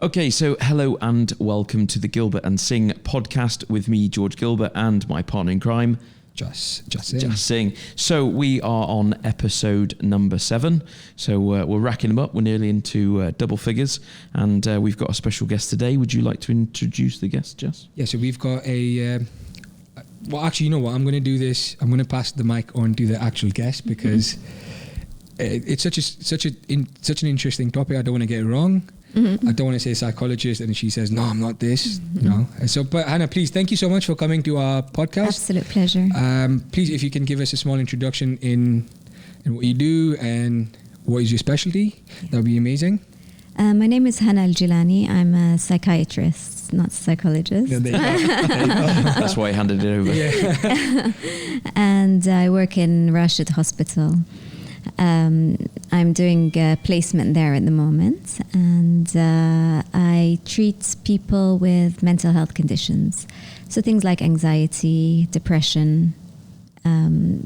Okay, so hello and welcome to the Gilbert and Singh podcast with me, George Gilbert, and my partner in crime, Just Singh. So we are on episode number 7. So we're racking them up. We're nearly into double figures, and we've got a special guest today. Would you like to introduce the guest, Jess? Yeah, so we've got a... well, actually, you know what? I'm going to do this. I'm going to pass the mic on to the actual guest because it's such an interesting topic. I don't want to get it wrong. Mm-hmm. I don't want to say psychologist and she says, no, I'm not this. Mm-hmm. You know. So, but Hannah, please, thank you so much for coming to our podcast. Absolute pleasure. Please, if you can give us a small introduction in what you do and what is your specialty, that would be amazing. My name is Hana Al Geilani. I'm a psychiatrist, not a psychologist. Yeah, there you go. There you go. That's why I handed it over. Yeah. And I work in Rashid Hospital. I'm doing placement there at the moment, and I treat people with mental health conditions. So things like anxiety, depression,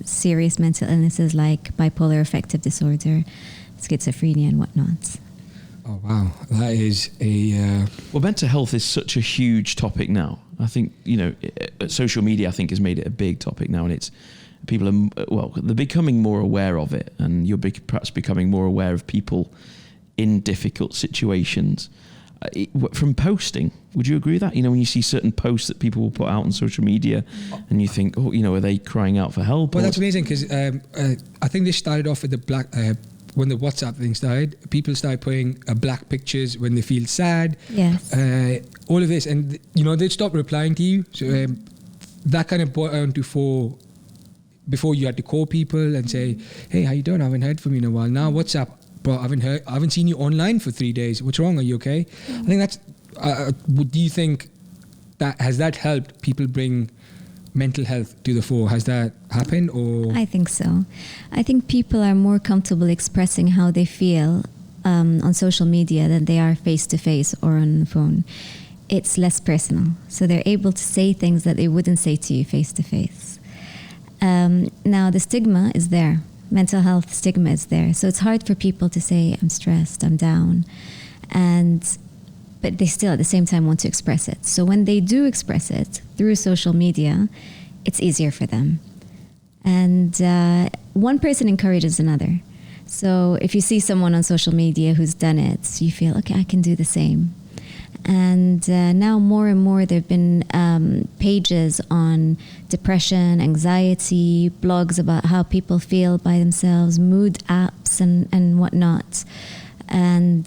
serious mental illnesses like bipolar affective disorder, schizophrenia and whatnot. Oh, wow. That is a... Well, mental health is such a huge topic now. I think, social media, I think, has made it a big topic now, and it's people are, they're becoming more aware of it, and you're perhaps becoming more aware of people in difficult situations. From posting, would you agree with that? When you see certain posts that people will put out on social media and you think, are they crying out for help? Well, that's amazing because I think this started off with the black... when the WhatsApp thing started, people started putting black pictures when they feel sad. Yes. All of this, and they'd stop replying to you. So that kind of brought on to before you had to call people and say, "Hey, how you doing? I haven't heard from you in a while." Now WhatsApp, bro, I haven't seen you online for 3 days. What's wrong? Are you okay? I think that's. Do you think that has helped people bring mental health to the fore? Has that happened, or? I think so. I think people are more comfortable expressing how they feel on social media than they are face to face or on the phone. It's less personal, so they're able to say things that they wouldn't say to you face to face. Now the stigma is there. Mental health stigma is there, so it's hard for people to say, "I'm stressed, I'm down," but they still at the same time want to express it. So when they do express it through social media, it's easier for them. And one person encourages another. So if you see someone on social media who's done it, you feel, okay, I can do the same. And now more and more there have been pages on depression, anxiety, blogs about how people feel by themselves, mood apps and whatnot. And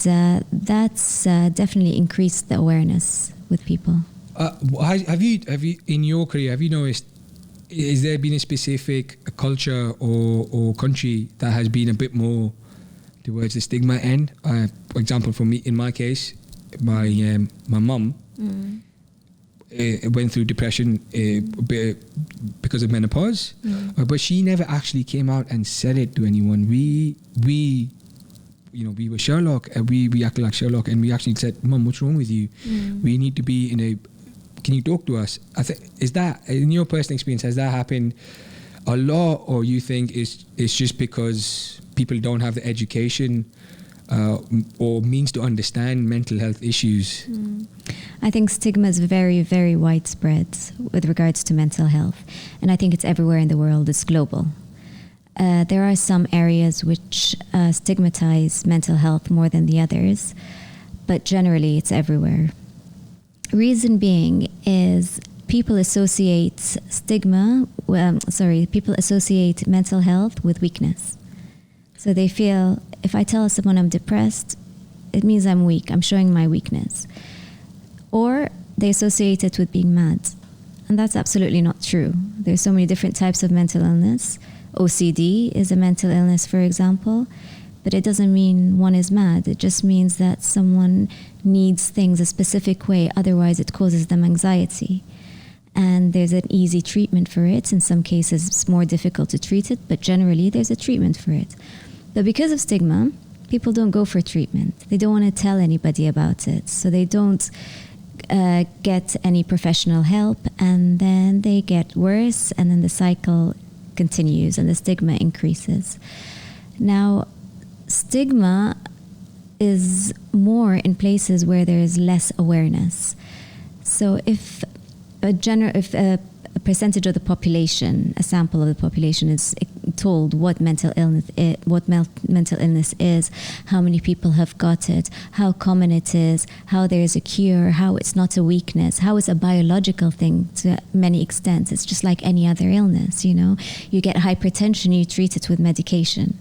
that's definitely increased the awareness with people. Have you in your career, have you noticed, has there been a specific culture or country that has been a bit more towards the stigma end? For example, for me, in my case, my mum went through depression because of menopause, but she never actually came out and said it to anyone. We were Sherlock, and we acted like Sherlock, and we actually said, "Mum, what's wrong with you? We need to be can you talk to us?" Is that, in your personal experience, has that happened a lot, or you think it's just because people don't have the education or means to understand mental health issues? I think stigma is very, very widespread with regards to mental health, and I think it's everywhere in the world. It's global. There are some areas which stigmatize mental health more than the others, but generally it's everywhere. Reason being is people associate people associate mental health with weakness. So they feel, if I tell someone I'm depressed, it means I'm weak, I'm showing my weakness. Or they associate it with being mad. And that's absolutely not true. There's so many different types of mental illness. OCD is a mental illness, for example, but it doesn't mean one is mad. It just means that someone needs things a specific way, otherwise it causes them anxiety. And there's an easy treatment for it. In some cases, it's more difficult to treat it, but generally there's a treatment for it. But because of stigma, people don't go for treatment. They don't want to tell anybody about it. So they don't get any professional help, and then they get worse, and then the cycle continues and the stigma increases. Now, stigma is more in places where there is less awareness. So if a percentage of the population, a sample of the population, is told what mental illness is, how many people have got it, how common it is, how there is a cure, how it's not a weakness, how it's a biological thing to many extents. It's just like any other illness, you know. You get hypertension, you treat it with medication.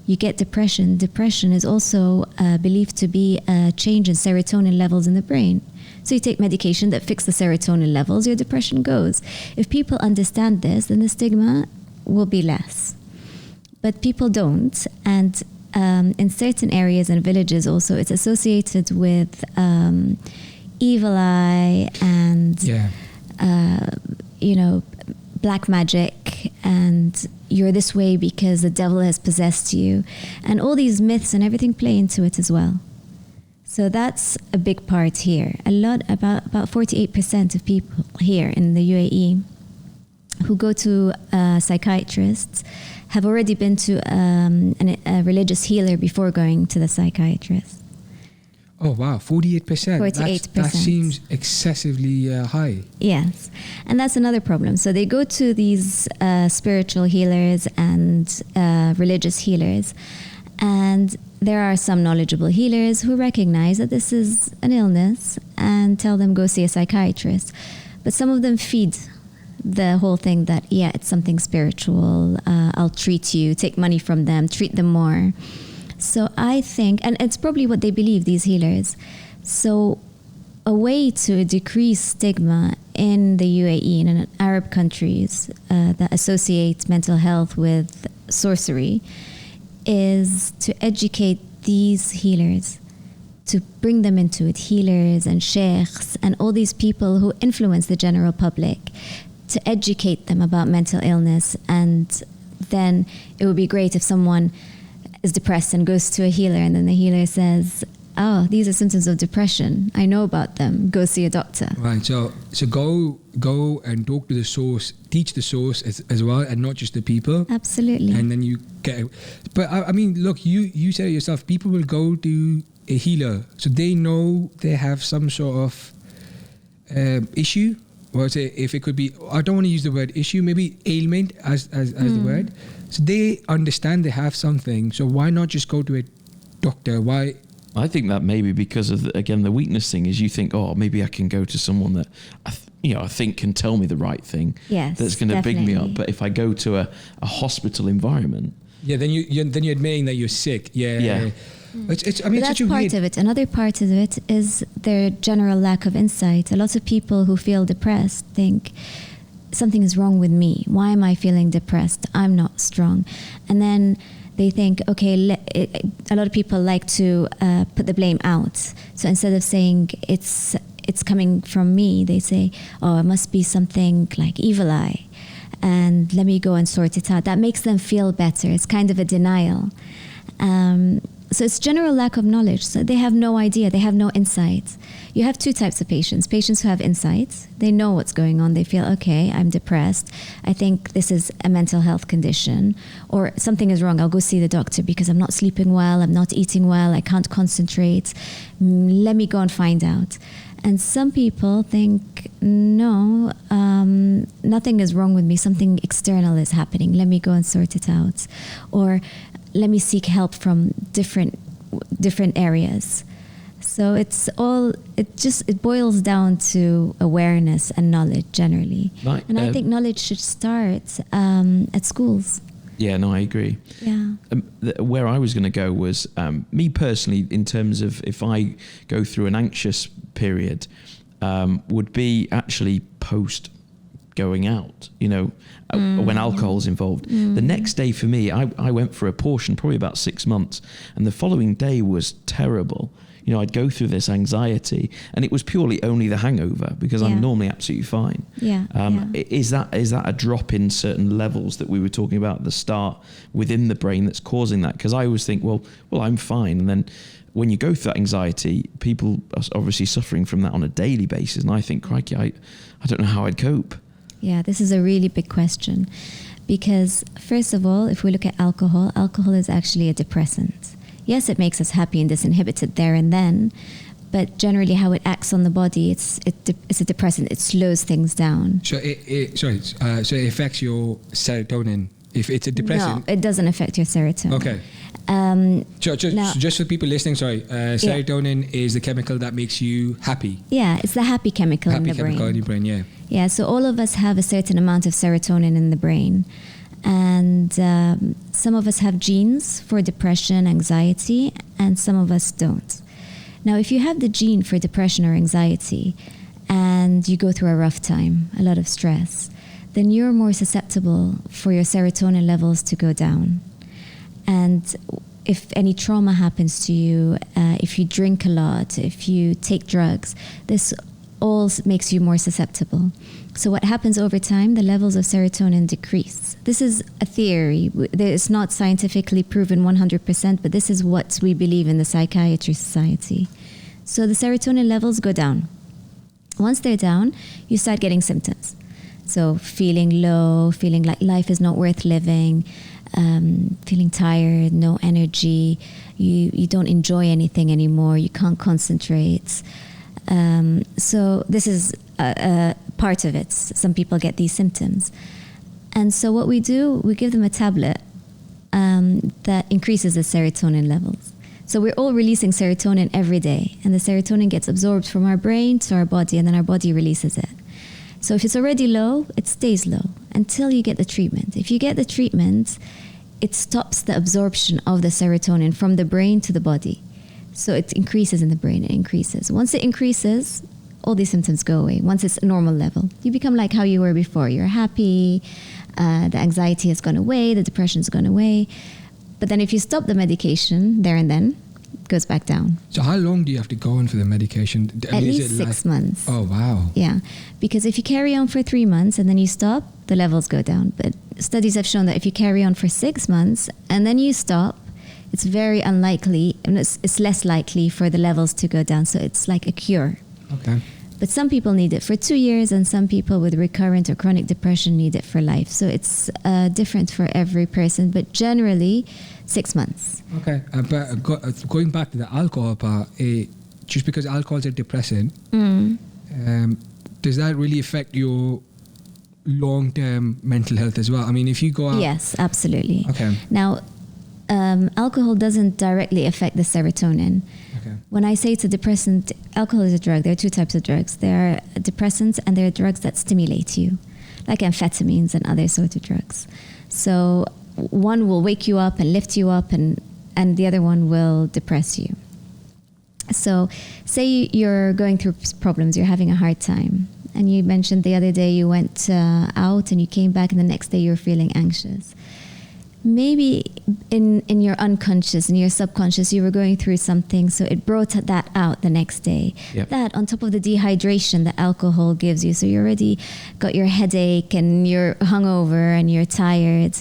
You get depression. Depression is also believed to be a change in serotonin levels in the brain. So you take medication that fix the serotonin levels, your depression goes. If people understand this, then the stigma will be less. But people don't. And in certain areas and villages also, it's associated with evil eye and, black magic, and you're this way because the devil has possessed you. And all these myths and everything play into it as well. So that's a big part here. About 48% of people here in the UAE who go to psychiatrists have already been to a religious healer before going to the psychiatrist. Oh, wow, 48%. 48%. That seems excessively high. Yes, and that's another problem. So they go to these spiritual healers and religious healers, and there are some knowledgeable healers who recognize that this is an illness and tell them go see a psychiatrist. But some of them feed the whole thing that, yeah, it's something spiritual, I'll treat you, take money from them, treat them more. So I think, and it's probably what they believe, these healers. So a way to decrease stigma in the UAE and in Arab countries that associate mental health with sorcery is to educate these healers, to bring them into it, healers and sheikhs and all these people who influence the general public, to educate them about mental illness. And then it would be great if someone is depressed and goes to a healer, and then the healer says, oh, these are symptoms of depression, I know about them, go see a doctor. Right, so go and talk to the source, teach the source as well, and not just the people. Absolutely. And then you get, but I mean, look, you said it yourself, people will go to a healer, so they know they have some sort of issue, or say, if it could be, I don't want to use the word issue, maybe ailment as the word. So they understand they have something, so why not just go to a doctor? Why? I think that maybe because of, the weakness thing is you think, oh, maybe I can go to someone that I think can tell me the right thing. Yes, that's going to big me up. But if I go to a hospital environment, then you're admitting that you're sick. Yeah. It's that's part of it. Another part of it is their general lack of insight. A lot of people who feel depressed think something is wrong with me. Why am I feeling depressed? I'm not strong. And then they think, okay, a lot of people like to put the blame out. So instead of saying it's coming from me, they say, oh, it must be something like evil eye, and let me go and sort it out. That makes them feel better. It's kind of a denial. So it's general lack of knowledge. So they have no idea. They have no insight. You have two types of patients. Patients who have insight. They know what's going on. They feel, okay, I'm depressed. I think this is a mental health condition, or something is wrong. I'll go see the doctor because I'm not sleeping well. I'm not eating well. I can't concentrate. Let me go and find out. And some people think, no, nothing is wrong with me. Something external is happening. Let me go and sort it out. Or let me seek help from different areas. So it boils down to awareness and knowledge generally. Right. And I think knowledge should start at schools. Yeah, no, I agree. Yeah. Where I was going to go was me personally, in terms of if I go through an anxious period, would be actually post going out, when alcohol's involved. The next day for me, I went for a portion, probably about 6 months, and the following day was terrible. I'd go through this anxiety, and it was purely only the hangover because I'm normally absolutely fine. Is that a drop in certain levels that we were talking about at the start within the brain that's causing that? Because I always think, well, I'm fine, and then when you go through that anxiety, people are obviously suffering from that on a daily basis, and I think, crikey, I don't know how I'd cope. Yeah, this is a really big question, because first of all, if we look at alcohol is actually a depressant. Yes, it makes us happy and disinhibited there and then, but generally how it acts on the body, it's a depressant. It slows things down. So so it affects your serotonin. If it's a depressant, No, it doesn't affect your serotonin. Okay. Just for people listening, serotonin is the chemical that makes you happy. Yeah, it's the happy chemical in the Happy chemical in your brain, yeah. Yeah, so all of us have a certain amount of serotonin in the brain. And some of us have genes for depression, anxiety, and some of us don't. Now, if you have the gene for depression or anxiety and you go through a rough time, a lot of stress, then you're more susceptible for your serotonin levels to go down. And if any trauma happens to you, if you drink a lot, if you take drugs, this all makes you more susceptible. So what happens over time, the levels of serotonin decrease. This is a theory. It's not scientifically proven 100%, but this is what we believe in the Psychiatry Society. So the serotonin levels go down. Once they're down, you start getting symptoms. So feeling low, feeling like life is not worth living, feeling tired, no energy, you don't enjoy anything anymore, you can't concentrate. So this is a part of it. Some people get these symptoms. And so what we do, we give them a tablet that increases the serotonin levels. So we're all releasing serotonin every day, and the serotonin gets absorbed from our brain to our body, and then our body releases it. So if it's already low, it stays low until you get the treatment. If you get the treatment, it stops the absorption of the serotonin from the brain to the body. So it increases in the brain, it increases. Once it increases, all these symptoms go away. Once it's a normal level, you become like how you were before. You're happy, the anxiety has gone away, the depression's gone away. But then if you stop the medication there and then, it goes back down. So how long do you have to go on for the medication? At least 6 months. Oh, wow. Yeah, because if you carry on for 3 months and then you stop, the levels go down. But studies have shown that if you carry on for 6 months and then you stop, it's very unlikely, and it's less likely for the levels to go down. So it's like a cure. Okay. But some people need it for 2 years, and some people with recurrent or chronic depression need it for life. So it's different for every person, but generally 6 months. Okay, but going back to the alcohol part, just because alcohol is a depressant, does that really affect your long-term mental health as well? I mean, if you go out... Yes, absolutely. Okay. Now, alcohol doesn't directly affect the serotonin. Okay. When I say it's a depressant, alcohol is a drug. There are two types of drugs. There are depressants and there are drugs that stimulate you, like amphetamines and other sort of drugs. So one will wake you up and lift you up, and the other one will depress you. So say you're going through problems, you're having a hard time, and you mentioned the other day you went out and you came back and the next day you're feeling anxious. Maybe in your unconscious, in your subconscious, you were going through something, so it brought that out the next day. Yep. That on top of the dehydration that alcohol gives you, so you already got your headache and you're hungover and you're tired.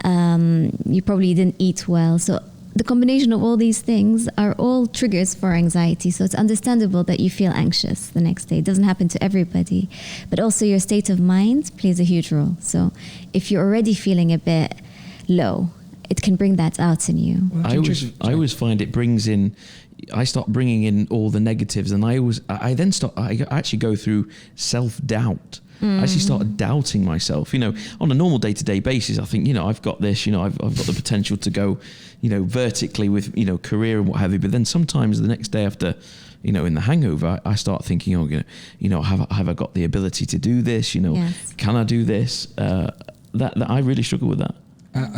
You probably didn't eat well. So the combination of all these things are all triggers for anxiety. So it's understandable that you feel anxious the next day. It doesn't happen to everybody. But also your state of mind plays a huge role. So if you're already feeling a bit low, it can bring that out in you. Well, I always find it brings in, I start bringing in all the negatives, and I actually go through self-doubt. I actually started doubting myself. You know, on a normal day-to-day basis, I think, you know, I've got this, you know, I've got the potential to go, you know, vertically with, you know, career and what have you. But then sometimes the next day after, you know, in the hangover, I start thinking, oh, you know, have I got the ability to do this? You know, Yes. Can I do this? That I really struggle with that.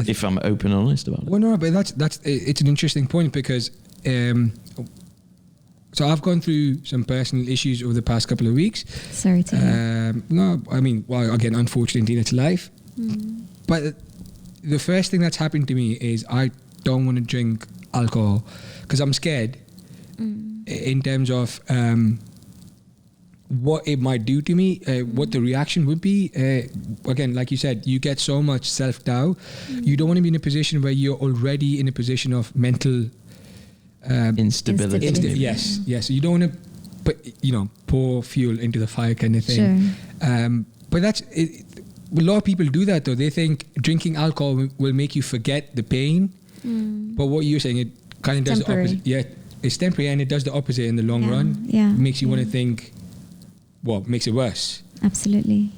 If I'm open and honest about it. Well, no, but it's an interesting point because so I've gone through some personal issues over the past couple of weeks. Sorry to hear. No, I mean, well, again, unfortunately, it's life. But the first thing that's happened to me is I don't want to drink alcohol because I'm scared in terms of what it might do to me, what the reaction would be. Again, like you said, you get so much self-doubt. You don't want to be in a position where you're already in a position of mental Instability. Yes. You don't want to pour fuel into the fire kind of thing. Sure. But that's it. A lot of people do that though. They think drinking alcohol will make you forget the pain. But what you're saying, it kind of does temporary. the opposite. Yeah, it's temporary, and it does the opposite in the long run. Yeah. Makes you want to think, well, makes it worse. Absolutely.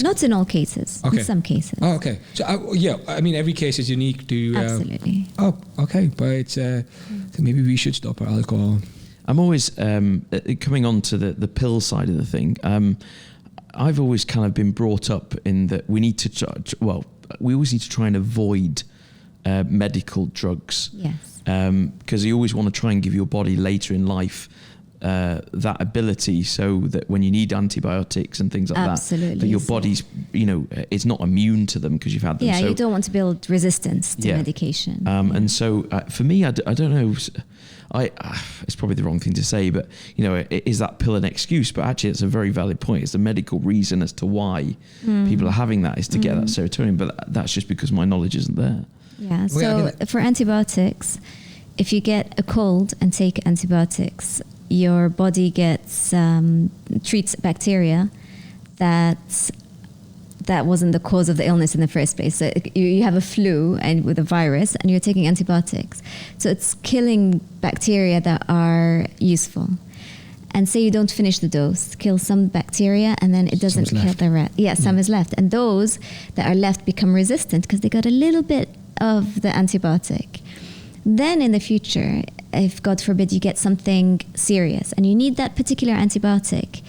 Not in all cases. Okay. In some cases. Oh, okay. So, I mean, every case is unique to... Absolutely. Oh, okay. But it's... so maybe we should stop our alcohol. I'm always coming on to the pill side of the thing. I've always kind of been brought up in that we need to... we always need to try and avoid medical drugs. Yes. Because you always want to try and give your body later in life that ability, so that when you need antibiotics and things like that your body's, it's not immune to them because you've had them. Yeah, so, you don't want to build resistance to medication. And so for me, I don't know, it's probably the wrong thing to say, but is that pill an excuse? But actually it's a very valid point. It's the medical reason as to why people are having that is to get that serotonin, but that's just because my knowledge isn't there. Yeah, so for antibiotics, if you get a cold and take antibiotics, your body treats bacteria that wasn't the cause of the illness in the first place. So you have a flu and with a virus and you're taking antibiotics. So it's killing bacteria that are useful. And say you don't finish the dose, kill some bacteria and then it doesn't kill the rest. Yeah, some is left. And those that are left become resistant because they got a little bit of the antibiotic. Then in the future, if God forbid you get something serious and you need that particular antibiotic,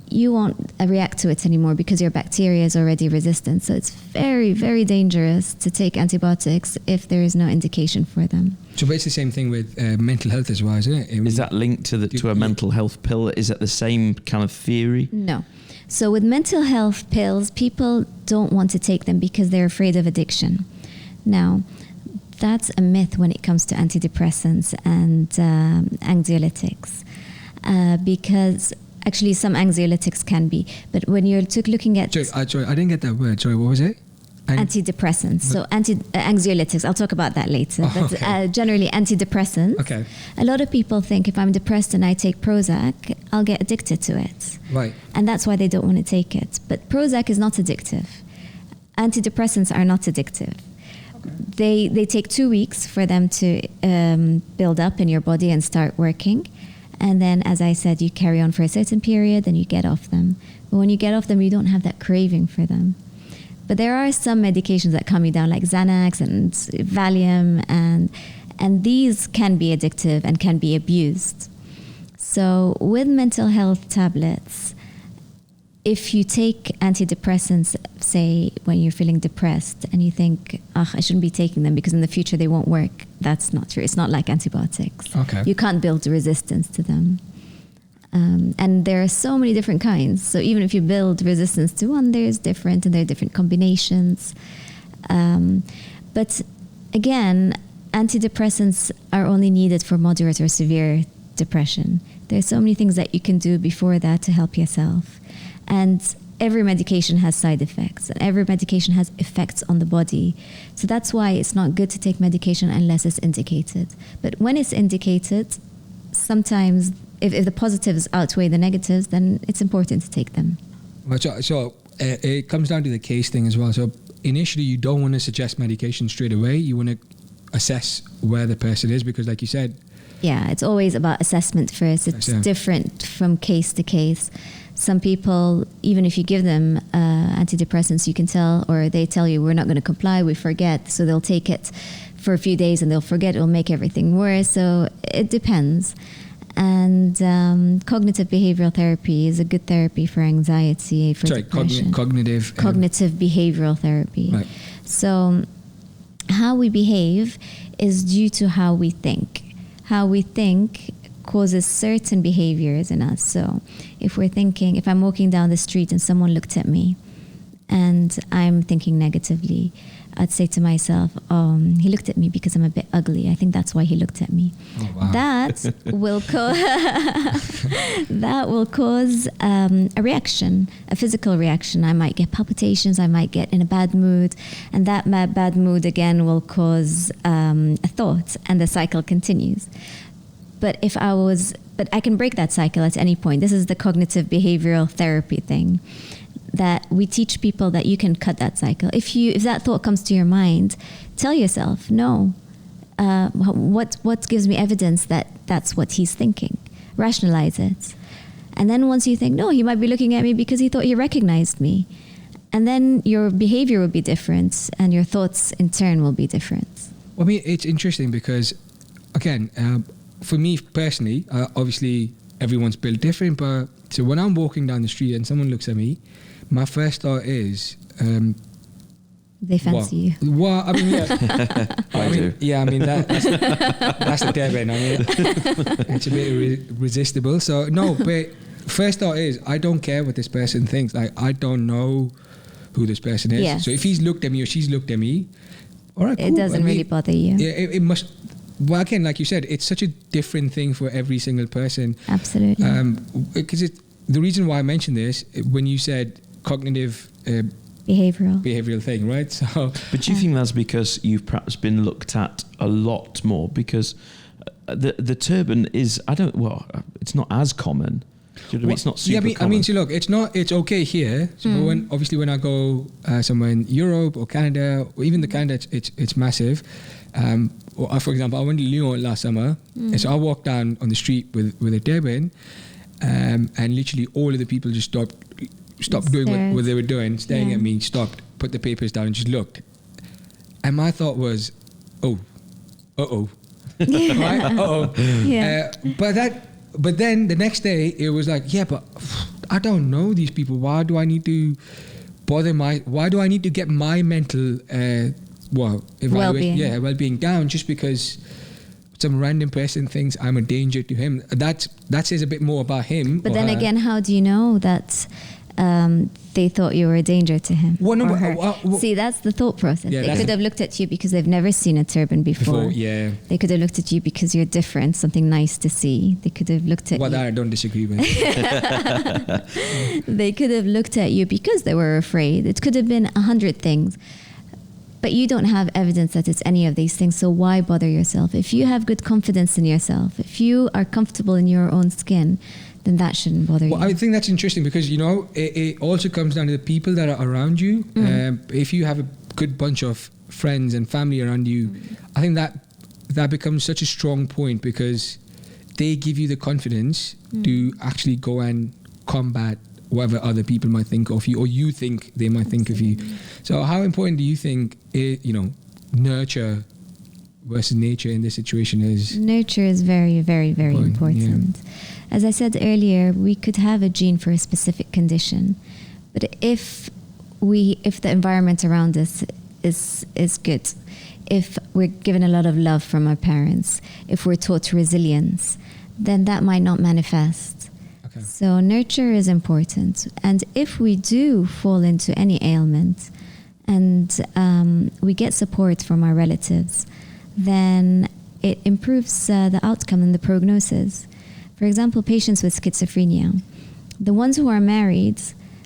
you won't react to it anymore because your bacteria is already resistant. So it's very, very dangerous to take antibiotics if there is no indication for them. So it's the same thing with mental health as well, isn't it? Is that linked to a mental health pill? Is that the same kind of theory? No. So with mental health pills, people don't want to take them because they're afraid of addiction. Now, that's a myth when it comes to antidepressants and anxiolytics, because actually some anxiolytics can be, but when you're looking at... Sorry, I didn't get that word. Sorry, what was it? Antidepressants. So anxiolytics, I'll talk about that later. Oh, but generally antidepressants. Okay. A lot of people think if I'm depressed and I take Prozac, I'll get addicted to it. Right. And that's why they don't want to take it. But Prozac is not addictive. Antidepressants are not addictive. They take 2 weeks for them to build up in your body and start working. And then, as I said, you carry on for a certain period and you get off them. But when you get off them, you don't have that craving for them. But there are some medications that calm you down, like Xanax and Valium, and these can be addictive and can be abused. So with mental health tablets, if you take antidepressants, say when you're feeling depressed and you think, I shouldn't be taking them because in the future they won't work, that's not true. It's not like antibiotics. Okay. You can't build resistance to them. And there are so many different kinds. So even if you build resistance to one, there's different, and there are different combinations. But again, antidepressants are only needed for moderate or severe depression. There's so many things that you can do before that to help yourself. And every medication has side effects, and every medication has effects on the body. So that's why it's not good to take medication unless it's indicated. But when it's indicated, sometimes if the positives outweigh the negatives, then it's important to take them. Well, so it comes down to the case thing as well. So initially, you don't want to suggest medication straight away. You want to assess where the person is because, like you said... Yeah, it's always about assessment first. It's different from case to case. Some people, even if you give them antidepressants, you can tell, or they tell you, we're not going to comply, we forget. So they'll take it for a few days and they'll forget, it'll make everything worse. So it depends. And cognitive behavioral therapy is a good therapy for anxiety, for depression. Cognitive behavioral therapy. Right. So how we behave is due to how we think. How we think causes certain behaviors in us. So if I'm walking down the street and someone looked at me and I'm thinking negatively, I'd say to myself, he looked at me because I'm a bit ugly. I think that's why he looked at me. Oh, wow. That will cause a reaction, a physical reaction. I might get palpitations, I might get in a bad mood, and that bad mood again will cause a thought, and the cycle continues. But I can break that cycle at any point. This is the cognitive behavioral therapy thing, that we teach people that you can cut that cycle. If that thought comes to your mind, tell yourself, no, what gives me evidence that that's what he's thinking? Rationalize it. And then once you think, no, he might be looking at me because he thought he recognized me. And then your behavior will be different and your thoughts in turn will be different. Well, I mean, it's interesting because, again, for me personally, obviously everyone's built different, but so when I'm walking down the street and someone looks at me, my first thought is... they fancy you. Well, I mean, yeah. I do. Yeah, I mean, that's the dead end. I mean, it's a bit irresistible. So, no, but first thought is, I don't care what this person thinks. Like, I don't know who this person is. Yes. So if he's looked at me or she's looked at me, all right, cool. It doesn't really bother you. Yeah, it must... Well, again, like you said, it's such a different thing for every single person. Absolutely. Because the reason why I mentioned this, when you said cognitive... behavioral thing, right? So, but do you think that's because you've perhaps been looked at a lot more? Because the turban is, it's not as common. Do you know what I mean? It's not super common. I mean, so look, it's okay here. So when I go somewhere in Europe or Canada, or even the Canada, it's massive. For example, I went to Lyon last summer, and so I walked down on the street with a turban, and literally all of the people just stopped doing what they were doing, staring at me, stopped, put the papers down and just looked. And my thought was, right? Yeah. But then the next day it was like, yeah, but I don't know these people. Why do I need to why do I need to get my mental well-being down just because some random person thinks I'm a danger to him? That says a bit more about him. But then again, how do you know that they thought you were a danger to him or her? See, that's the thought process. Yeah, they could have looked at you because they've never seen a turban before. Yeah. They could have looked at you because you're different, something nice to see. They could have looked at you. Well, that I don't disagree with. They could have looked at you because they were afraid. It could have been 100 things. But you don't have evidence that it's any of these things, so why bother yourself? If you have good confidence in yourself, if you are comfortable in your own skin, then that shouldn't bother you. Well, I think that's interesting because, it also comes down to the people that are around you. If you have a good bunch of friends and family around you, I think that becomes such a strong point because they give you the confidence to actually go and combat whatever other people might think of you or you think they might think of you. So how important do you think, nurture versus nature in this situation is? Nurture is very, very, very important. Yeah. As I said earlier, we could have a gene for a specific condition, but if the environment around us is good, if we're given a lot of love from our parents, if we're taught resilience, then that might not manifest. Okay. So nurture is important. And if we do fall into any ailment and we get support from our relatives, then it improves the outcome and the prognosis. For example, patients with schizophrenia, the ones who are married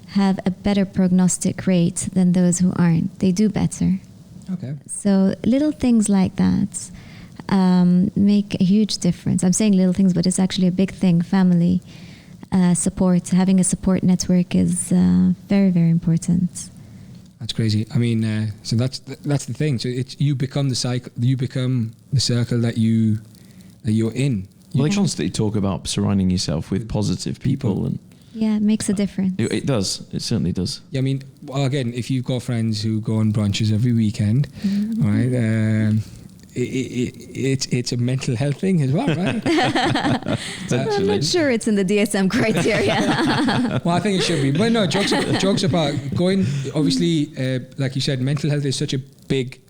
have a better prognostic rate than those who aren't. They do better. Okay. So little things like that make a huge difference. I'm saying little things, but it's actually a big thing. Family support, having a support network is very, very important. That's crazy. I mean, so that's the thing. So you become the cycle. You become the circle that you're in. Well, they constantly talk about surrounding yourself with positive people, and yeah, it makes a difference. It does. It certainly does. Yeah, I mean, well, again, if you've got friends who go on brunches every weekend, right? It's a mental health thing as well, right? I'm not sure it's in the DSM criteria. Well, I think it should be. But no, jokes apart, going, obviously, like you said, mental health is such a big,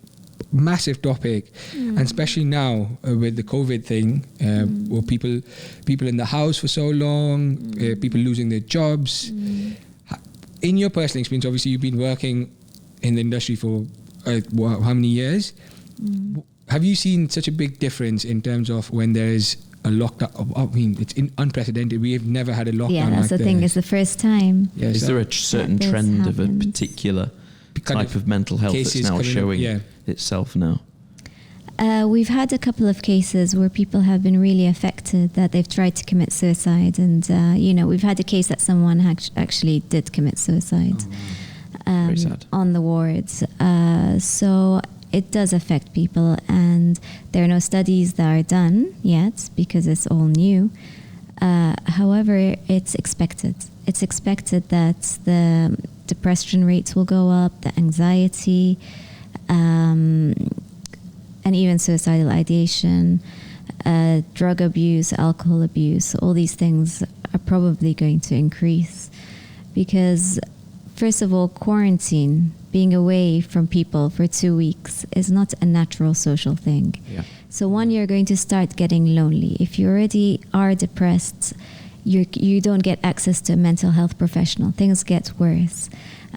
massive topic. And especially now with the COVID thing, where people in the house for so long, people losing their jobs. In your personal experience, obviously, you've been working in the industry for how many years? Have you seen such a big difference in terms of when there is a lockdown? I mean, it's unprecedented. We have never had a lockdown. Yeah, that's like the thing. It's the first time. Yeah, is there a certain trend of a particular type of mental health that's now showing itself now? We've had a couple of cases where people have been really affected, that they've tried to commit suicide. And, we've had a case that someone actually did commit suicide Very sad. on the wards. So it does affect people, and there are no studies that are done yet because it's all new. However, it's expected. It's expected that the depression rates will go up, the anxiety, and even suicidal ideation, drug abuse, alcohol abuse. All these things are probably going to increase because, first of all, quarantine, being away from people for 2 weeks, is not a natural social thing. Yeah. So one, you're going to start getting lonely. If you already are depressed, you don't get access to a mental health professional. Things get worse.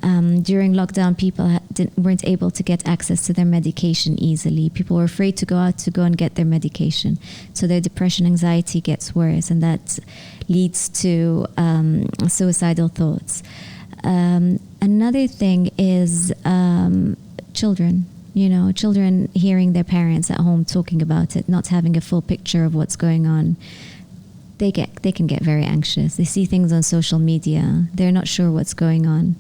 During lockdown, people weren't able to get access to their medication easily. People were afraid to go out to go and get their medication. So their depression, anxiety gets worse, and that leads to suicidal thoughts. Another thing is children. Children hearing their parents at home talking about it, not having a full picture of what's going on. They can get very anxious. They see things on social media. They're not sure what's going on.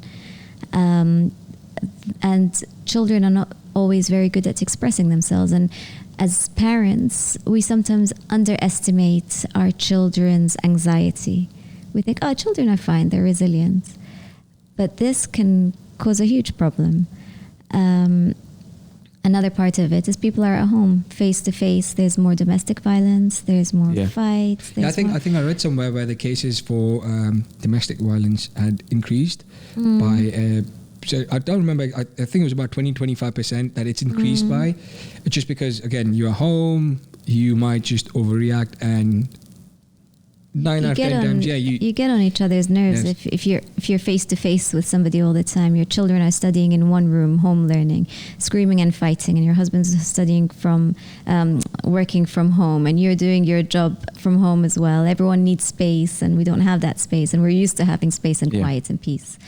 And children are not always very good at expressing themselves. And as parents, we sometimes underestimate our children's anxiety. We think, children are fine, they're resilient. But this can cause a huge problem. Another part of it is people are at home, face to face. There's more domestic violence. There's more fights. I think I read somewhere where the cases for domestic violence had increased by. So I don't remember. I think it was about 20-25% that it's increased by, just because again you're home, you might just overreact and. 9 out of 10 times, you get on each other's nerves. Yes. If you're face to face with somebody all the time. Your children are studying in one room, home learning, screaming and fighting, and your husband's studying from working from home, and you're doing your job from home as well. Everyone needs space, and we don't have that space, and we're used to having space and quiet and peace.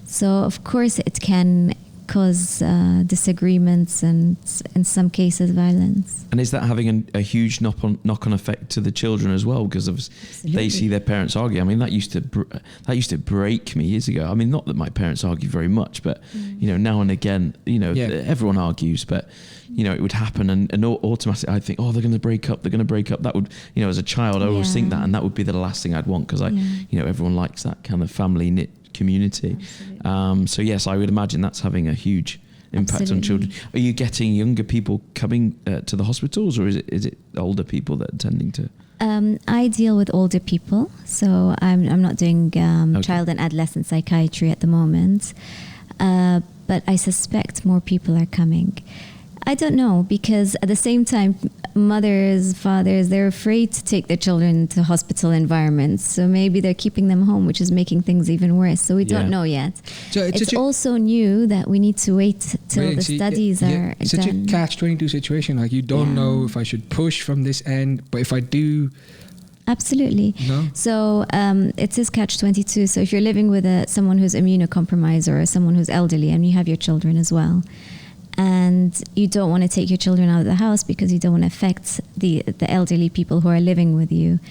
So of course it can cause disagreements and in some cases violence. And is that having a huge knock-on effect to the children as well? Because they see their parents argue. I mean, that used to break me years ago. I mean, not that my parents argue very much, but now and again, everyone argues, but it would happen, and automatically I'd think, they're going to break up. That would, as a child, I always think that, and that would be the last thing I'd want, because everyone likes that kind of family knit community. So yes, I would imagine that's having a huge impact on children. Are you getting younger people coming to the hospitals, or is it older people that are tending to? I deal with older people, so I'm not doing child and adolescent psychiatry at the moment, but I suspect more people are coming. I don't know, because at the same time, mothers, fathers, they're afraid to take their children to hospital environments. So maybe they're keeping them home, which is making things even worse. So we don't know yet. So it's also new that we need to wait till the studies are it's done. Such a catch-22 situation. Like, you don't know if I should push from this end, but if I do... Absolutely. No? So it is catch-22. So if you're living with someone who's immunocompromised or someone who's elderly, and you have your children as well, and you don't want to take your children out of the house because you don't want to affect the elderly people who are living with you.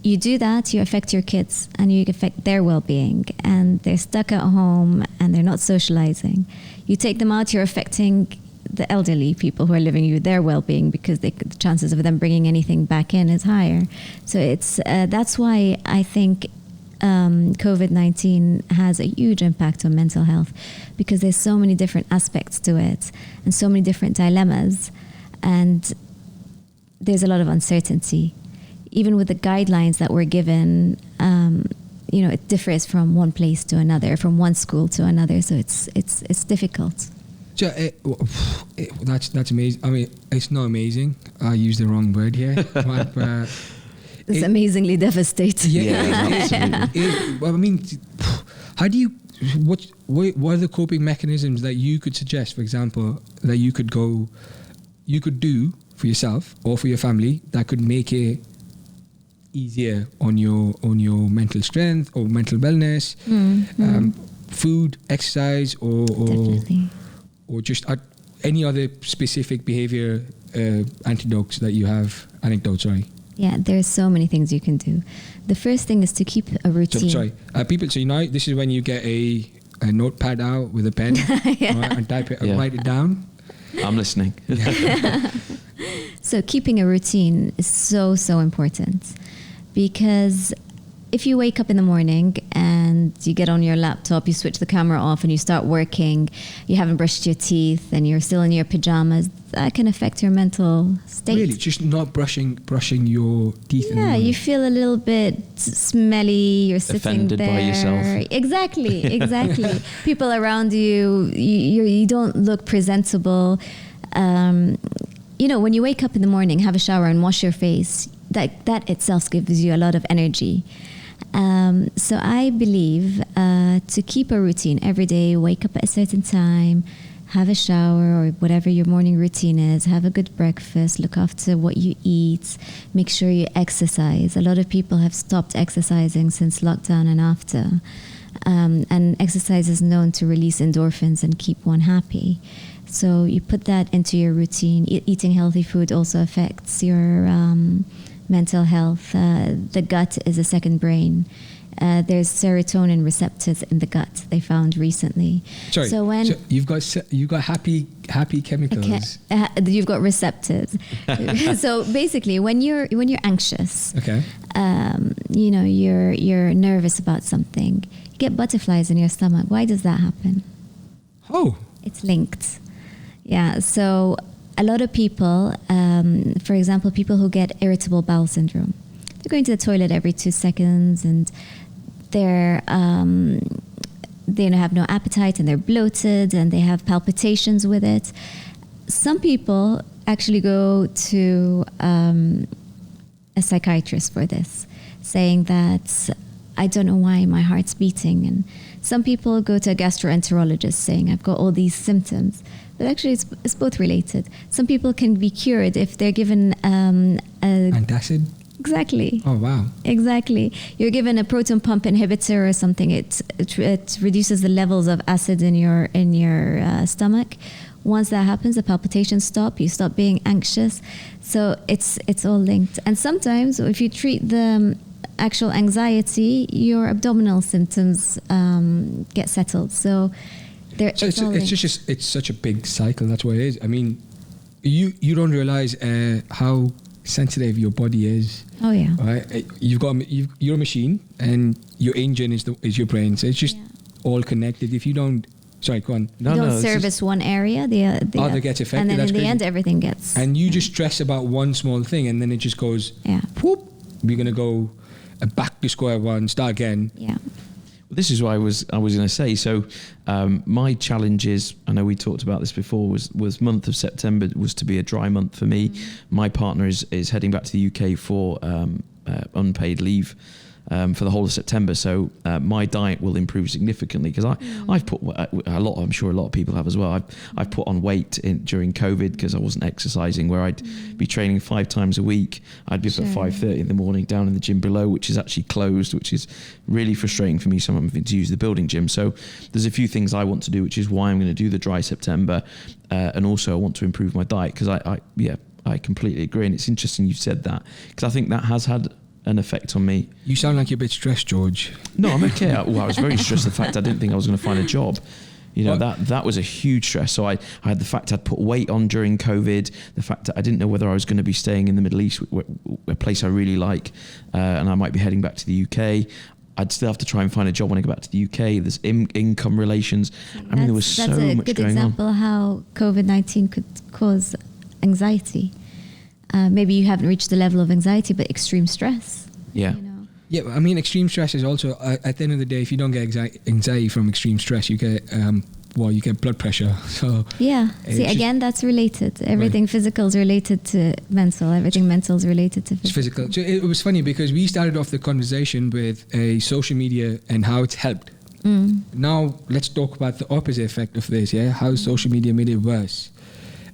You do that, you affect your kids, and you affect their well-being, and they're stuck at home and they're not socializing. You take them out, you're affecting the elderly people who are living with you, their well-being, because the chances of them bringing anything back in is higher. So it's that's why I think COVID-19 has a huge impact on mental health, because there's so many different aspects to it and so many different dilemmas, and there's a lot of uncertainty. Even with the guidelines that were given, it differs from one place to another, from one school to another, so it's difficult. So that's amazing. I mean, it's not amazing. I used the wrong word here. But, it's amazingly devastating. I mean, how do you? What are the coping mechanisms that you could suggest, for example, that you could do for yourself or for your family that could make it easier on your mental strength or mental wellness, food, exercise, or just any other specific behavior anecdotes that you have? Yeah, there's so many things you can do. The first thing is to keep a routine. People. So this is when you get a notepad out with a pen, right, and type it, write it down. I'm listening. So keeping a routine is so, so important, because if you wake up in the morning and you get on your laptop, you switch the camera off and you start working, you haven't brushed your teeth and you're still in your pajamas, that can affect your mental state. Really? Just not brushing your teeth in the Yeah, morning? you feel a little bit smelly, you're sitting Offended there. by yourself. Exactly. People around you don't look presentable. When you wake up in the morning, have a shower and wash your face, that itself gives you a lot of energy. So I believe to keep a routine every day, wake up at a certain time, have a shower or whatever your morning routine is, have a good breakfast, look after what you eat, make sure you exercise. A lot of people have stopped exercising since lockdown and after. And exercise is known to release endorphins and keep one happy. So you put that into your routine. Eating healthy food also affects your mental health. The gut is a second brain. There's serotonin receptors in the gut, they found recently. Sorry, so you've got happy chemicals. You've got receptors. So basically, when you're anxious, Okay. You're nervous about something, you get butterflies in your stomach. Why does that happen? Oh. It's linked. Yeah. So a lot of people, for example, people who get irritable bowel syndrome, they're going to the toilet every 2 seconds and they have no appetite and they're bloated and they have palpitations with it. Some people actually go to a psychiatrist for this, saying that I don't know why my heart's beating. And some people go to a gastroenterologist saying I've got all these symptoms. But actually it's both related. Some people can be cured if they're given Antacid? Exactly. Oh, wow. Exactly. You're given a proton pump inhibitor or something. It reduces the levels of acid in your stomach. Once that happens, the palpitations stop. You stop being anxious. So it's all linked. And sometimes, if you treat the actual anxiety, your abdominal symptoms get settled. So it's such a big cycle. That's what it is. I mean, you don't realize how sensitive your body is. Oh yeah. Right? You're a machine, and your engine is your brain. So it's just all connected. If you don't, sorry, go on. You don't service one area, the other gets affected. and then That's in the crazy. end, everything gets. And you just stress about one small thing, and then it just goes. Yeah. Whoop. We're gonna go back to square one, start again. Yeah. This is what I was going to say. So my challenges, I know we talked about this before, was month of September was to be a dry month for me. My partner is heading back to the UK for unpaid leave for the whole of September. So my diet will improve significantly because I've put a lot, I'm sure a lot of people have as well. I've put on weight during COVID because I wasn't exercising, where I'd be training 5 times a week. I'd be up at 5:30 in the morning down in the gym below, which is actually closed, which is really frustrating for me. So I'm having to use the building gym. So there's a few things I want to do, which is why I'm going to do the dry September. And also I want to improve my diet because I completely agree. And it's interesting you said that because I think that has had an effect on me. You sound like you're a bit stressed, George. No, I'm okay. I was very stressed. The fact I didn't think I was going to find a job. That was a huge stress. So I had the fact I'd put weight on during COVID, the fact that I didn't know whether I was going to be staying in the Middle East, a place I really like, and I might be heading back to the UK. I'd still have to try and find a job when I go back to the UK. There's income relations. I mean, there was so much going on. That's a good example how COVID-19 could cause anxiety. Maybe you haven't reached the level of anxiety, but extreme stress. Yeah. Yeah, I mean, extreme stress is also, at the end of the day, if you don't get anxiety from extreme stress, you get blood pressure. So yeah. See, again, that's related. Everything physical is related to mental. Everything mental is related to physical. So it was funny because we started off the conversation with social media and how it's helped. Now, let's talk about the opposite effect of this, yeah? How social media made it worse.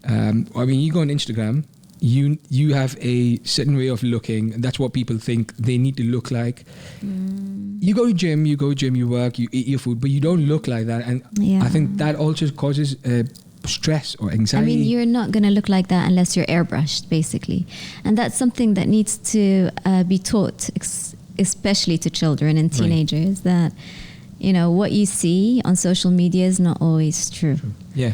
I mean, you go on Instagram, you have a certain way of looking, and that's what people think they need to look like. You go to gym, you work, you eat your food, but you don't look like that. And I think that also causes stress or anxiety. I mean, you're not going to look like that unless you're airbrushed, basically. And that's something that needs to be taught, especially to children and teenagers, that, what you see on social media is not always true. Yeah.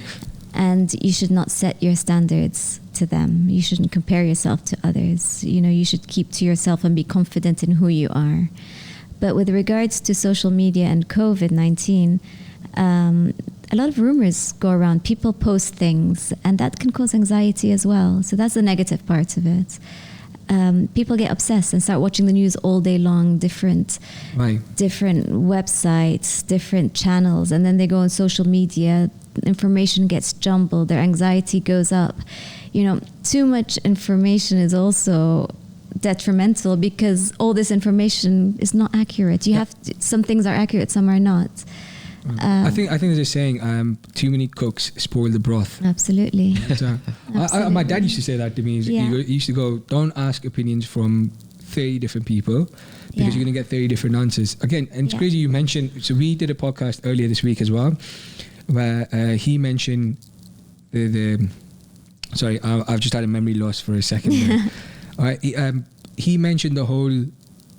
and you should not set your standards to them. You shouldn't compare yourself to others. You should keep to yourself and be confident in who you are. But with regards to social media and COVID-19, a lot of rumors go around. People post things, and that can cause anxiety as well. So that's the negative part of it. People get obsessed and start watching the news all day long, different websites, different channels, and then they go on social media. Information gets jumbled, their anxiety goes up. Too much information is also detrimental because all this information is not accurate. Some things are accurate, some are not. I think there's a saying, too many cooks spoil the broth. Absolutely. So, my dad used to say that to me. He used to go, don't ask opinions from 30 different people because you're going to get 30 different answers. Again, and it's crazy you mentioned, so we did a podcast earlier this week as well, where he mentioned sorry, I've just had a memory loss for a second there. All right, he mentioned the whole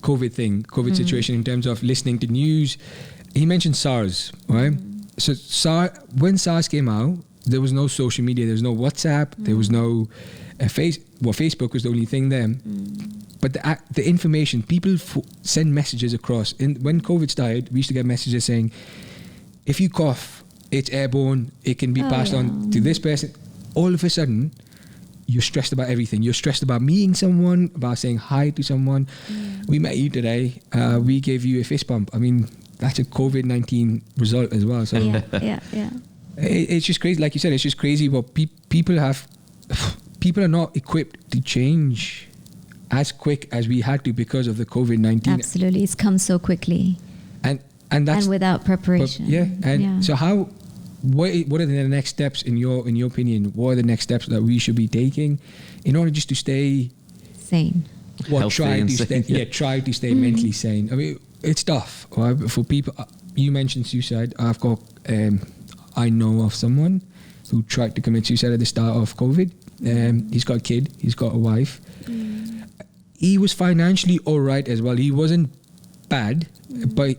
COVID situation in terms of listening to news. He mentioned SARS, right? So when SARS came out, there was no social media, there was no WhatsApp, there was no Facebook was the only thing there. But the information, people send messages across. When COVID started, we used to get messages saying, if you cough, it's airborne, it can be passed on to this person. All of a sudden, you're stressed about everything. You're stressed about meeting someone, about saying hi to someone. We met you today. We gave you a fist bump. I mean, that's a COVID-19 result as well. So it's just crazy. Like you said, it's just crazy what people are not equipped to change as quick as we had to because of the COVID-19. Absolutely. It's come so quickly. And that's... And without preparation. So what are the next steps in your opinion? What are the next steps that we should be taking in order just to stay sane? Try to stay mentally sane. I mean, it's tough, right? For people. You mentioned suicide. I know of someone who tried to commit suicide at the start of COVID. He's got a kid. He's got a wife. He was financially all right as well. He wasn't bad, but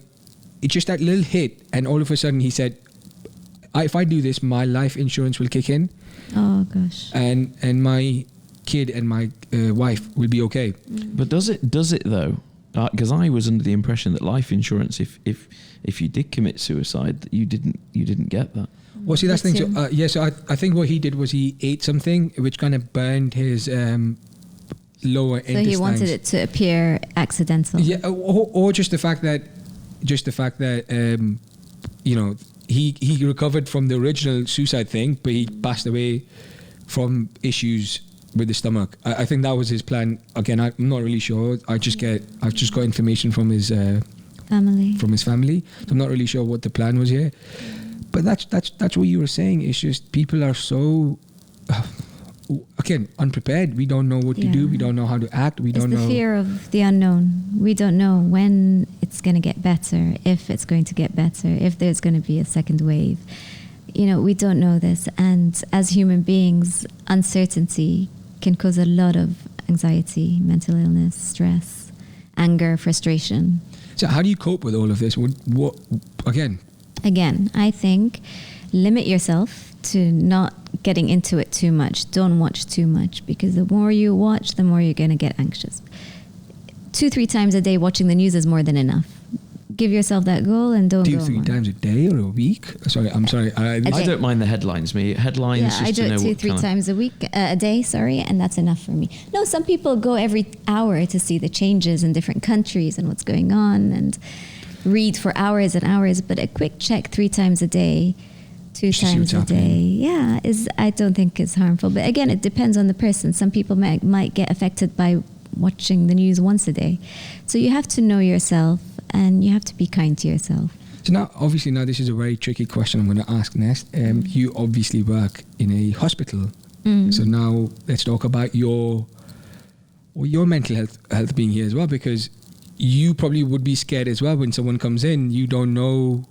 it's just that little hit, and all of a sudden he said, if I do this, my life insurance will kick in. Oh gosh. And my kid and my wife will be okay. But does it though? Because I was under the impression that life insurance, if you did commit suicide, that you didn't get that. Well, see, that's the thing. So, so I think what he did was he ate something which kind of burned his lower intestines. So he wanted it to appear accidental. Yeah, or just the fact that he recovered from the original suicide thing, but he passed away from issues with the stomach. I think that was his plan. Again, I'm not really sure. I've just got information from his family. So I'm not really sure what the plan was here. But that's what you were saying. It's just people are so again unprepared. We don't know what to do. We don't know how to act. It's the fear of the unknown. We don't know when it's going to get better, if it's going to get better, if there's going to be a second wave. We don't know this, and as human beings, uncertainty can cause a lot of anxiety, mental illness, stress, anger, frustration. So how do you cope with all of this? What again? Again, I think limit yourself to not getting into it too much. Don't watch too much, because the more you watch, the more you're going to get anxious. 2-3 times a day watching the news is more than enough. Give yourself that goal and don't go 2-3 times a day or a week? I'm sorry. I don't mind the headlines. Headlines. Yeah, I do it 2-3 times a day. And that's enough for me. No, some people go every hour to see the changes in different countries and what's going on, and read for hours and hours. But a quick check 3 times a day, 2 times a day, I don't think is harmful. But again, it depends on the person. Some people might get affected by watching the news once a day. So you have to know yourself, and you have to be kind to yourself. So now this is a very tricky question I'm going to ask next. You obviously work in a hospital. So now let's talk about your mental health being here as well, because you probably would be scared as well when someone comes in. You don't know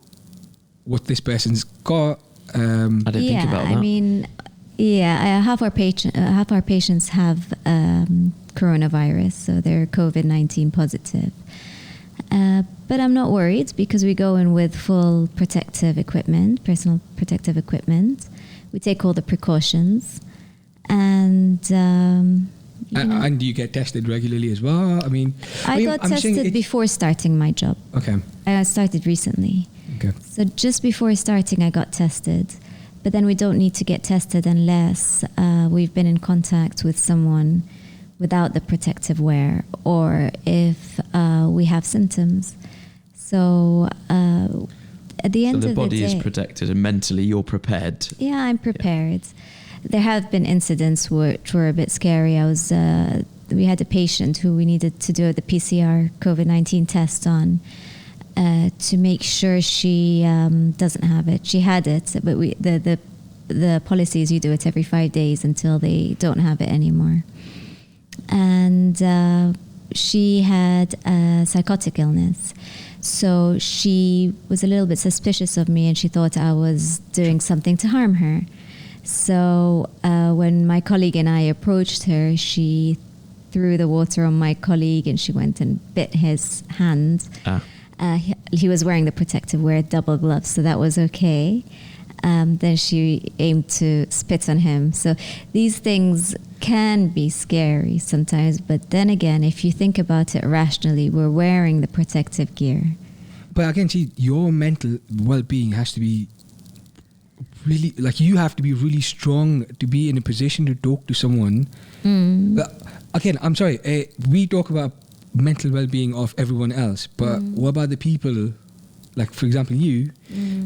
what this person's got. I didn't think about that. I mean, half our patients have coronavirus, so they're COVID-19 positive. But I'm not worried, because we go in with full protective equipment, personal protective equipment. We take all the precautions, and and do you get tested regularly as well? I got tested before starting my job. Okay. I started recently. Okay. So just before starting, I got tested. But then we don't need to get tested unless we've been in contact with someone without the protective wear, or if we have symptoms. So at the end of the day... So the body is protected, and mentally you're prepared. Yeah, I'm prepared. Yeah. There have been incidents which were a bit scary. We had a patient who we needed to do the PCR COVID-19 test on, to make sure she doesn't have it. She had it, but the policy is you do it every 5 days until they don't have it anymore. And she had a psychotic illness. So she was a little bit suspicious of me, and she thought I was doing something to harm her. So when my colleague and I approached her, she threw the water on my colleague, and she went and bit his hand. He was wearing the protective wear, double gloves, so that was okay. Then she aimed to spit on him. So these things can be scary sometimes, but then again, if you think about it rationally, we're wearing the protective gear. But again, see, your mental well-being has to be really, you have to be really strong to be in a position to talk to someone. But again, I'm sorry, we talk about mental well-being of everyone else, but what about the people, like for example you,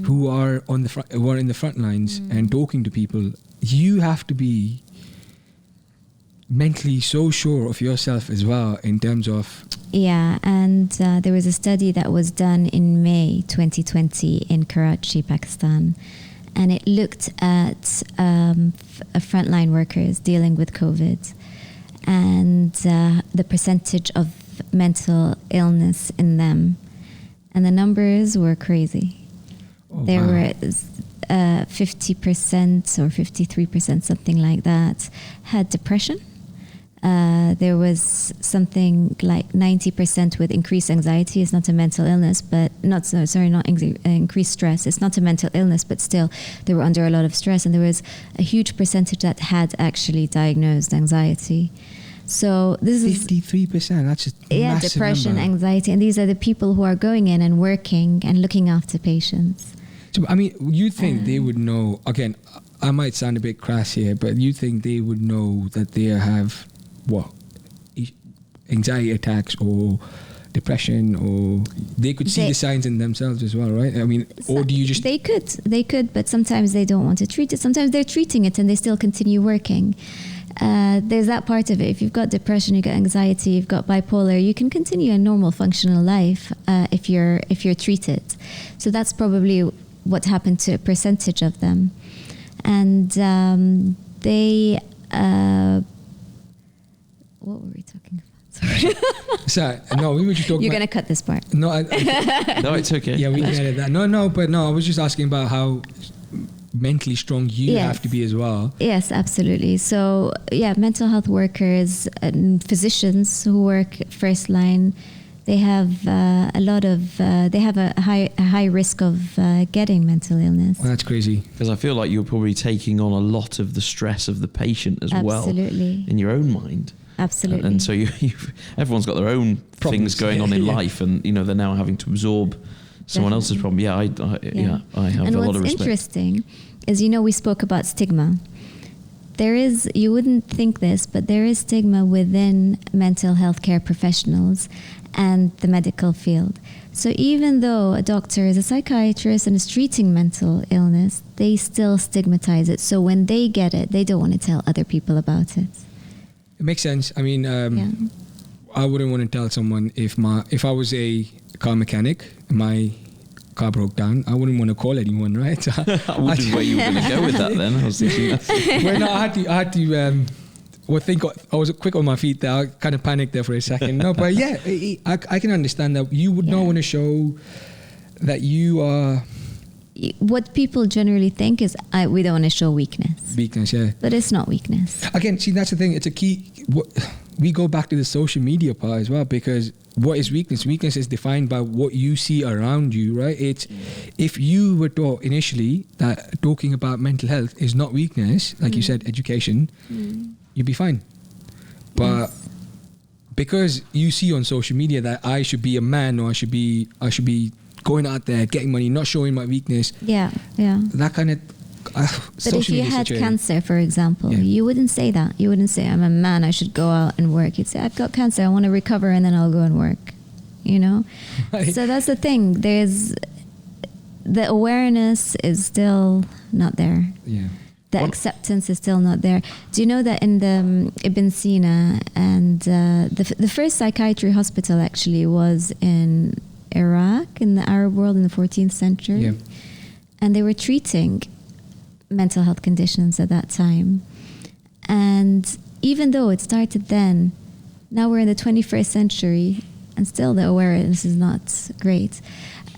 who are in the front lines and talking to people? You have to be mentally so sure of yourself as well, in terms of... Yeah, and there was a study that was done in May 2020 in Karachi, Pakistan, and it looked at frontline workers dealing with COVID, and the percentage of mental illness in them, and the numbers were crazy. There were 50% or 53%, something like that, had depression. There was something like 90% with increased anxiety. It's not a mental illness, but increased stress. It's not a mental illness, but still they were under a lot of stress. And there was a huge percentage that had actually diagnosed anxiety. So this 53%. That's just massive depression, number. anxiety, and these are the people who are going in and working and looking after patients. So, you think they would know? Again, I might sound a bit crass here, but you think they would know that they have anxiety attacks or depression, or they could see the signs in themselves as well, right? Or do you just... They could, but sometimes they don't want to treat it. Sometimes they're treating it and they still continue working. There's that part of it. If you've got depression, you've got anxiety, you've got bipolar, you can continue a normal functional life if you're treated. So that's probably what happened to a percentage of them. And they... what were we talking about? Sorry, no, we were just talking. You're going to cut this part. No, no, it's okay. Yeah, we can edit that. No, I was just asking about how mentally strong you have to be as well. Yes, absolutely. So, mental health workers and physicians who work first line, they have they have a high risk of getting mental illness. Well, that's crazy. Because I feel like you're probably taking on a lot of the stress of the patient as well in your own mind. Absolutely. And so everyone's got their own things going on in life, and they're now having to absorb someone else's problem. I have a lot of respect. And what's interesting is, we spoke about stigma. You wouldn't think this, but there is stigma within mental health care professionals and the medical field. So even though a doctor is a psychiatrist and is treating mental illness, they still stigmatize it. So when they get it, they don't want to tell other people about it. It makes sense. I wouldn't want to tell someone if I was a car mechanic, my car broke down, I wouldn't want to call anyone, right? I wondered where you were going to go with that then. I was thinking well, no, I had to I was quick on my feet there. I kind of panicked there for a second. No, but yeah, I can understand that you would not want to show that you are... What people generally think is we don't want to show weakness. Weakness, yeah. But it's not weakness. Again, see, that's the thing. It's a key... We go back to the social media part as well, because what is weakness? Weakness is defined by what you see around you, right? It's if you were taught initially that talking about mental health is not weakness, like you said, education, you'd be fine. But because you see on social media that I should be a man, or I should be going out there getting money, not showing my weakness. Yeah. That kind of. But if you had cancer, for example, you wouldn't say that. You wouldn't say, I'm a man, I should go out and work. You'd say, I've got cancer, I want to recover, and then I'll go and work. You know? Right. So that's the thing. The awareness is still not there. Yeah. The acceptance is still not there. Do you know that in the Ibn Sina, and the first psychiatry hospital actually was in Iraq, in the Arab world in the 14th century? Yeah. And they were treating mental health conditions at that time. And even though it started then, now we're in the 21st century and still the awareness is not great.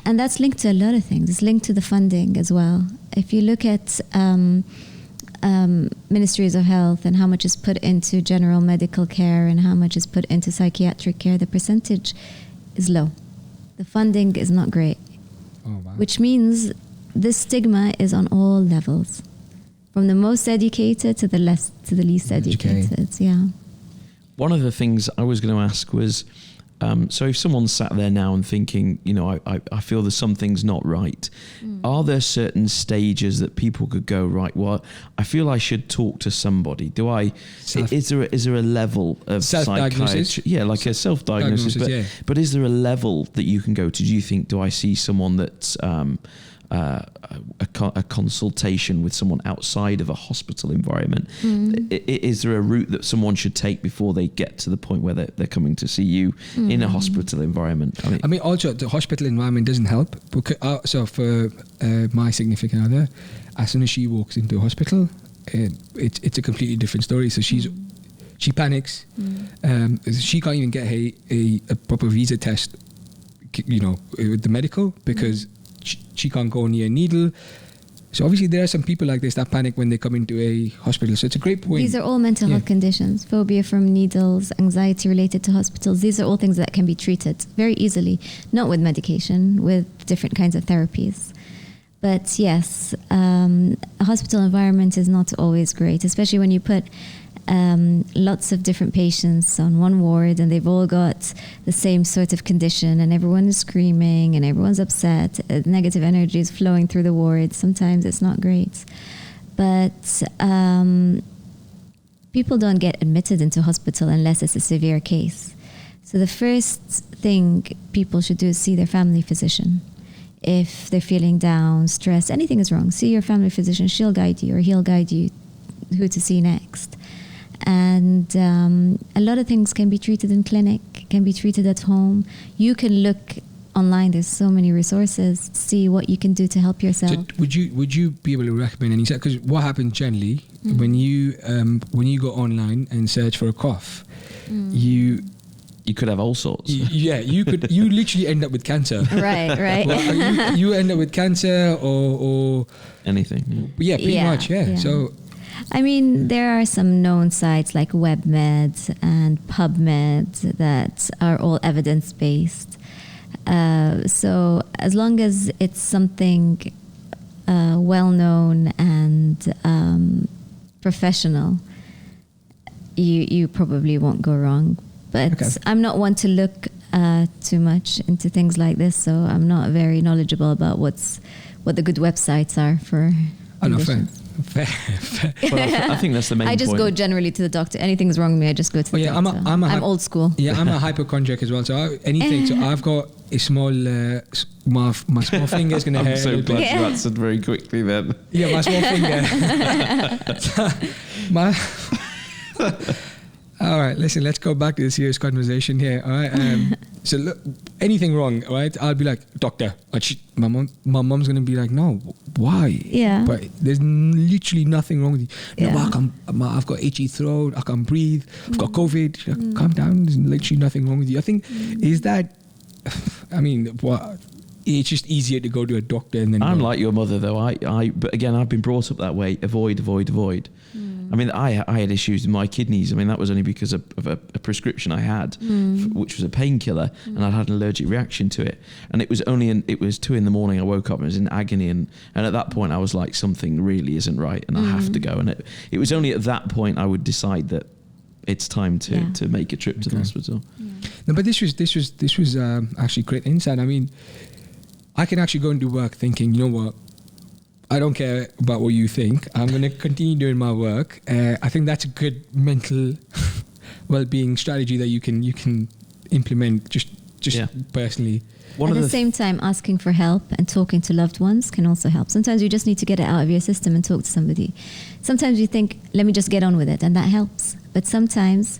And that's linked to a lot of things. It's linked to the funding as well. If you look at ministries of health and how much is put into general medical care and how much is put into psychiatric care, the percentage is low. The funding is not great. Oh, wow. Which means this stigma is on all levels, from the most educated to the least educated. Yeah. One of the things I was going to ask was, so if someone's sat there now and thinking, you know, I feel that something's not right, are there certain stages that people could go, right, well, I feel I should talk to somebody? Is there a level of psychiatry? Yeah, like a self-diagnosis. But is there a level that you can go to? Do you think, do I see someone that's a consultation with someone outside of a hospital environment? Is there a route that someone should take before they get to the point where they're coming to see you in a hospital environment? I mean, also the hospital environment doesn't help. Because, so for my significant other, as soon as she walks into a hospital, it's a completely different story. So she panics. She can't even get a proper visa test, you know, with the medical, because she can't go near a needle. So obviously there are some people like this that panic when they come into a hospital. So it's a great point. These are all mental health conditions. Phobia from needles, anxiety related to hospitals. These are all things that can be treated very easily, not with medication, with different kinds of therapies. But yes, a hospital environment is not always great, especially when you put lots of different patients on one ward and they've all got the same sort of condition and everyone is screaming and everyone's upset. Negative energy is flowing through the ward. Sometimes it's not great. But people don't get admitted into hospital unless it's a severe case. So the first thing people should do is see their family physician. If they're feeling down, stressed, anything is wrong, see your family physician. She'll guide you, or he'll guide you who to see next. And a lot of things can be treated in clinic, can be treated at home. You can look online. There's so many resources to see what you can do to help yourself. So would you be able to recommend any? Because what happens generally when you go online and search for a cough, you could have all sorts. You literally end up with cancer. Right. Well, you end up with cancer or anything. Yeah, pretty much. Yeah. So. I mean, there are some known sites like WebMed and PubMed that are all evidence-based. So as long as it's something well-known and professional, you probably won't go wrong. But I'm not one to look too much into things like this, so I'm not very knowledgeable about what the good websites are for conditions. Fair. Well, I think that's the main point. I just go generally to the doctor. Anything's wrong with me, I just go to the doctor. I'm old school. Yeah, I'm a hypochondriac as well. So So I've got a small, my small finger's going to hurt. I'm so glad you answered very quickly then. Yeah, my small finger. All right, listen, let's go back to the serious conversation here. All right. So look, anything wrong, right? I'll be like, doctor. My mom's going to be like, no, why? Yeah. But there's literally nothing wrong with you. Yeah. No, I've got itchy throat. I can't breathe. I've got COVID. Calm down. There's literally nothing wrong with you. I think, is that, I mean, it's just easier to go to a doctor and then. I'm like your mother though. But again, I've been brought up that way. Avoid. I mean, I had issues with my kidneys. I mean, that was only because of a prescription I had, which was a painkiller, and I had an allergic reaction to it. And it was it was 2 a.m. I woke up and I was in agony, and at that point I was like, something really isn't right, and I have to go. And it was only at that point I would decide that it's time to make a trip to the hospital. No, but this was actually great insight. I mean, I can actually go and do work thinking, you know what, I don't care about what you think. I'm going to continue doing my work. I think that's a good mental well-being strategy that you can implement just personally. At the same time, asking for help and talking to loved ones can also help. Sometimes you just need to get it out of your system and talk to somebody. Sometimes you think, let me just get on with it, and that helps. But sometimes,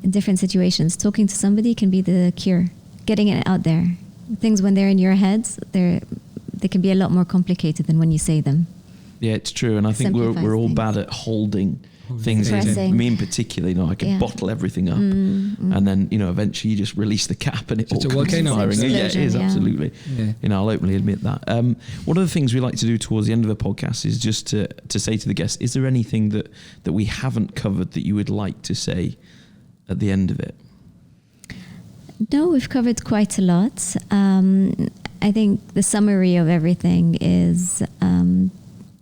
in different situations, talking to somebody can be the cure. Getting it out there. Things, when they're in your heads, they can be a lot more complicated than when you say them. Yeah, it's true. And I think we're all bad at holding things in. Me in particular, I can bottle everything up, and then eventually you just release the cap and it all comes firing. Yeah, it is absolutely. Yeah. I'll openly admit that. One of the things we like to do towards the end of the podcast is just to say to the guests, is there anything that we haven't covered that you would like to say at the end of it? No, we've covered quite a lot. I think the summary of everything is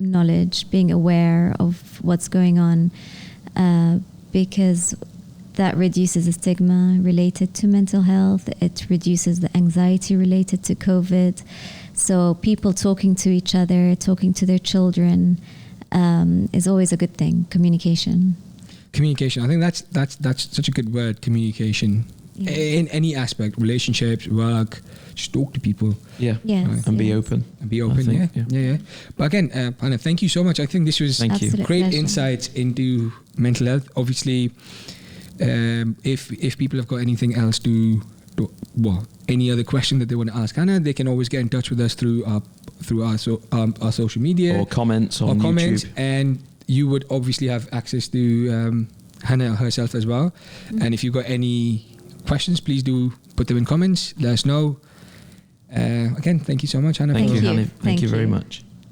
knowledge, being aware of what's going on, because that reduces the stigma related to mental health. It reduces the anxiety related to COVID. So people talking to each other, talking to their children, is always a good thing. Communication. I think that's such a good word. Communication. Yeah. In any aspect, relationships, work, just talk to people. Yeah. Yes, and be open. Yeah. But again, Hana, thank you so much. I think this was great insights into mental health. Obviously, if people have got anything else any other question that they want to ask Hana, they can always get in touch with us through our social media or comments on YouTube. And you would obviously have access to Hana herself as well. And if you've got any questions, please do put them in comments. Let us know. Again, thank you so much, Hana. Thank you, Hana. Thank you very much.